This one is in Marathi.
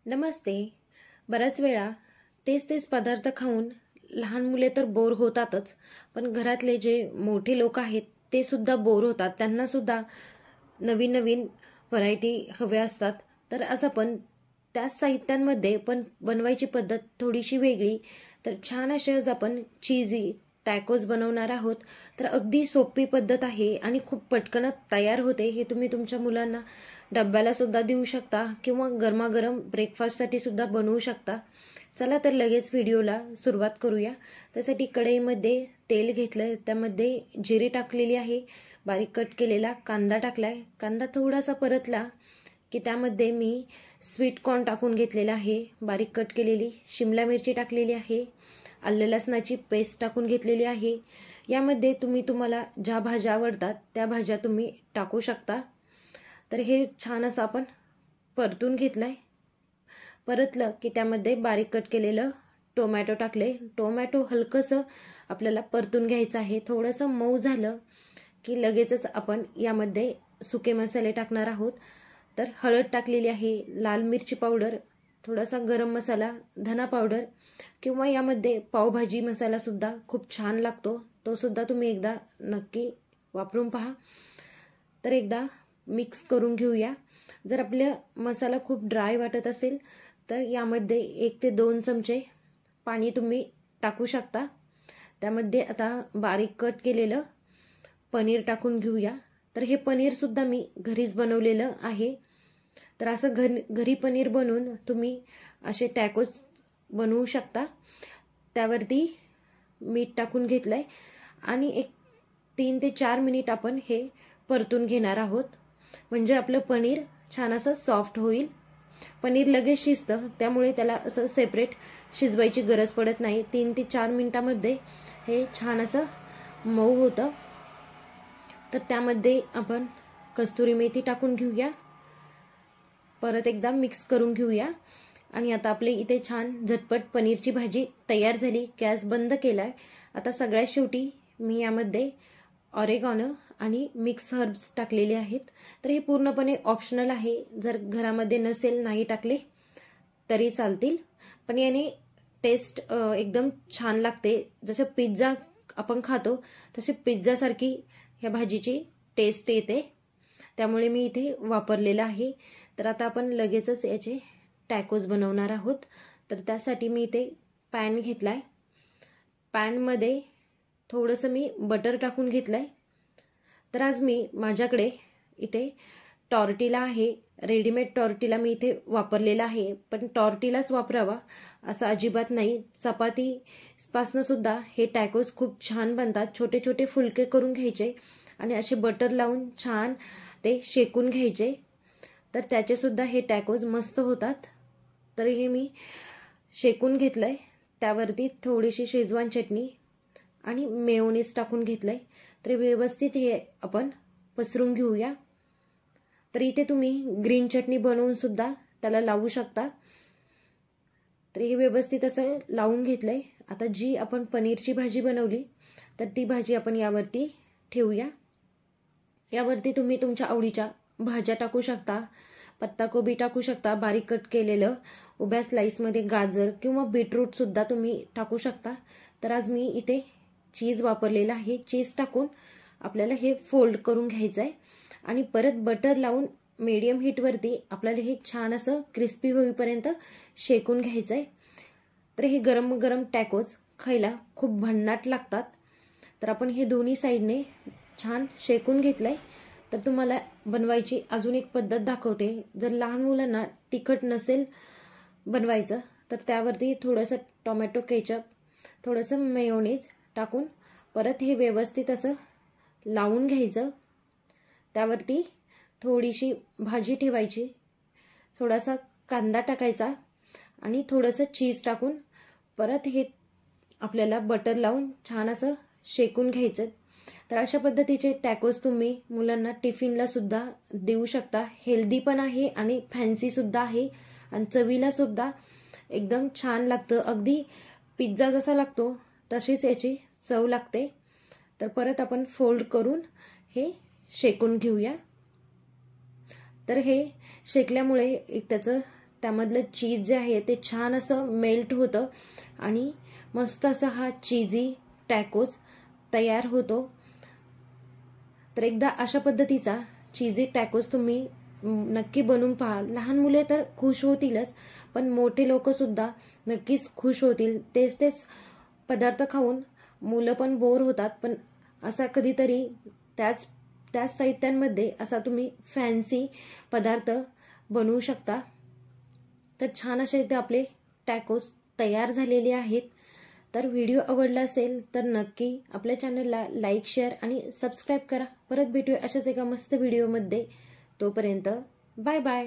नमस्ते. बऱ्याच वेळा तेच पदार्थ खाऊन लहान मुले तर बोर होतातच, पण घरातले जे मोठे लोक आहेत ते सुद्धा बोर होतात. त्यांना सुद्धा नवीन नवीन व्हरायटी हव्या असतात. तर असं पण त्याच साहित्यांमध्ये पण बनवायची पद्धत थोडीशी वेगळी. तर छान असे आज आपण चीजी टॅकोज बनवणार आहोत. तर अगदी सोपी पद्धत आहे आणि खूप पटकन तयार होते. हे तुम्ही तुमच्या मुलांना डब्याला सुद्धा देऊ शकता किंवा गरमागरम ब्रेकफास्टसाठी सुद्धा बनवू शकता. चला तर लगेच व्हिडिओला सुरुवात करूया. त्यासाठी कढईमध्ये तेल घेतलं, त्यामध्ये जिरे टाकलेली आहे, बारीक कट केलेला कांदा टाकलाय. कांदा थोडासा परतला की त्यामध्ये मी स्वीट कॉर्न टाकून घेतलेला आहे, बारीक कट केलेली शिमला मिरची टाकलेली आहे, आलं लसणाची पेस्ट टाकून घेतलेली आहे. यामध्ये तुम्हाला ज्या भाज्या आवडतात त्या भाज्या तुम्ही टाकू शकता. तर हे छान असं आपण परतून घेतलंय. परतलं की त्यामध्ये बारीक कट केलेलं टोमॅटो टाकले. टोमॅटो हलकंसं आपल्याला परतून घ्यायचं आहे. थोडंसं मऊ झालं की लगेचच आपण यामध्ये सुके मसाले टाकणार आहोत. तर हळद टाकलेली आहे, लाल मिरची पावडर, थोडासा गरम मसाला, धना पावडर किंवा यामध्ये पावभाजी मसाला सुद्धा खूप छान लागतो, तो सुद्धा तुम्ही एकदा नक्की वापरून पहा. तर एकदा मिक्स करून घेऊया. जर आपला मसाला खूप ड्राय वाटत असेल तर यामध्ये 1 ते 2 चमचे पाणी तुम्ही टाकू शकता. त्यामध्ये आता बारीक कट केलेलं पनीर टाकून घेऊया. तर हे पनीर सुद्धा मी घरीच बनवलेलं आहे. तर असं घरी पनीर बनवून तुम्ही असे टॅकोज बनवू शकता. त्यावरती मीठ टाकून घेतलंय आणि 3 ते 4 मिनिट आपण हे परतून घेणार आहोत, म्हणजे आपलं पनीर छान असं सॉफ्ट होईल. पनीर लगेच शिजतं, त्यामुळे त्याला असं सेपरेट शिजवायची गरज पडत नाही. 3 ते 4 मिनिटांमध्ये हे छान असं मऊ होतं. तर त्यामध्ये आपण कस्तुरी मेथी टाकून घेऊया, परत एकदा मिक्स करून घेऊया. आणि आता आपले इथे छान झटपट पनीरची भाजी तयार झाली. गॅस बंद केलाय. आता सगळ्यात शेवटी मी यामध्ये ऑरेगॅनो आणि मिक्स हर्ब्स टाकलेले आहेत. तर हे पूर्णपणे ऑप्शनल आहे, जर घरामध्ये नसेल नाही टाकले तरी चालतील, पण याने टेस्ट एकदम छान लागते. जसं पिझ्झा आपण खातो तसे पिझ्झासारखी ह्या भाजीची टेस्ट येते, त्यामुळे मी इथे वापरलेलं आहे. तर आता आपण लगेचच याचे टॅकोज बनवणार आहोत. तर त्यासाठी मी इथे पॅन घेतलाय. पॅनमध्ये थोडंसं मी बटर टाकून घेतलंय. तर आज मी माझ्याकडे इथे टॉर्टिला आहे, रेडीमेड टॉर्टिला मी इथे वापरलेला आहे. पण टॉर्टिलाच वापरावा असं अजिबात नाही. चपातीपासनं सुद्धा हे टॅकोज खूप छान बनतात. छोटे छोटे फुलके करून घ्यायचे आणि असे बटर लावून छान ते शेकून घ्यायचे. तर त्याचे सुद्धा हे टॅकोज मस्त होतात. तर हे मी शेकून घेतलंय. त्यावरती थोडीशी शेजवान चटणी आणि मेयोनीज टाकून घेतलंय. तर व्यवस्थित हे आपण पसरून घेऊया. तर इथे तुम्ही ग्रीन चटणी बनवून सुद्धा त्याला लावू शकता. तर हे व्यवस्थित असं लावून घेतलंय. आता जी आपण पनीरची भाजी बनवली तर ती भाजी आपण यावरती ठेवूया. यावरती तुम्ही तुमच्या आवडीच्या भाज्या टाकू शकता. पत्ताकोबी टाकू शकता, बारीक कट केलेलं, उभ्या स्लाइसमध्ये गाजर किंवा बीटरूट सुद्धा तुम्ही टाकू शकता. तर आज मी इथे चीज वापरलेलं आहे. चीज टाकून आपल्याला हे फोल्ड करून घ्यायचं आहे आणि परत बटर लावून मीडियम हीटवरती आपल्याला हे छान असं क्रिस्पी होईपर्यंत शेकून घ्यायचं आहे. तर हे गरम गरम टॅकोज खायला खूप भन्नाट लागतात. तर आपण हे दोन्ही साईडने छान शेकून घेतलंय. तर तुम्हाला बनवायची अजून एक पद्धत दाखवते. जर लहान मुलांना तिखट नसेल बनवायचं तर त्यावरती थोडंसं टोमॅटो केचप, थोडंसं मेयोनीज टाकून परत हे व्यवस्थित असं लावून घ्यायचं. त्यावरती थोडीशी भाजी ठेवायची, थोडासा कांदा टाकायचा आणि थोडंसं चीज टाकून परत हे आपल्याला बटर लावून छान असं शेकून घ्यायचं. तर अशा पद्धतीचे टॅकोज तुम्ही मुलांना टिफिनला सुद्धा देऊ शकता. हेल्दी पण आहे आणि फॅन्सी सुद्धा आहे आणि चवीला सुद्धा एकदम छान लागतं. अगदी पिझ्झा जसा लागतो तशीच याची चव लागते. तर परत आपण फोल्ड करून हे शेकून घेऊया. तर हे शेकल्यामुळे एक त्याचं त्यामधलं चीज जे आहे ते छान असं मेल्ट होतं आणि मस्त असा हा चीजी टॅकोज तयार होतो। तर एकदा अशा पद्धतीचा चीजी टॅकोज तुम्ही नक्की बनवून पहा। लहान मुले तर खुश होतीलच, पण मोठे लोक सुद्धा नक्कीच खुश होतील। तेच तेच पदार्थ खाऊन मुलं पण बोर होतात, पण असा कधीतरी त्याच साहित्यांमध्ये असा तुम्ही फॅन्सी पदार्थ बनवू शकता। तर छान असे इथे आपले टॅकोज तयार झालेले आहेत। तर व्हिडिओ आवडला असेल तर नक्की आपल्या चॅनलला लाईक, शेअर आणि सबस्क्राईब करा। परत भेटूया अशाच एका मस्त व्हिडिओमध्ये। तोपर्यंत बाय बाय।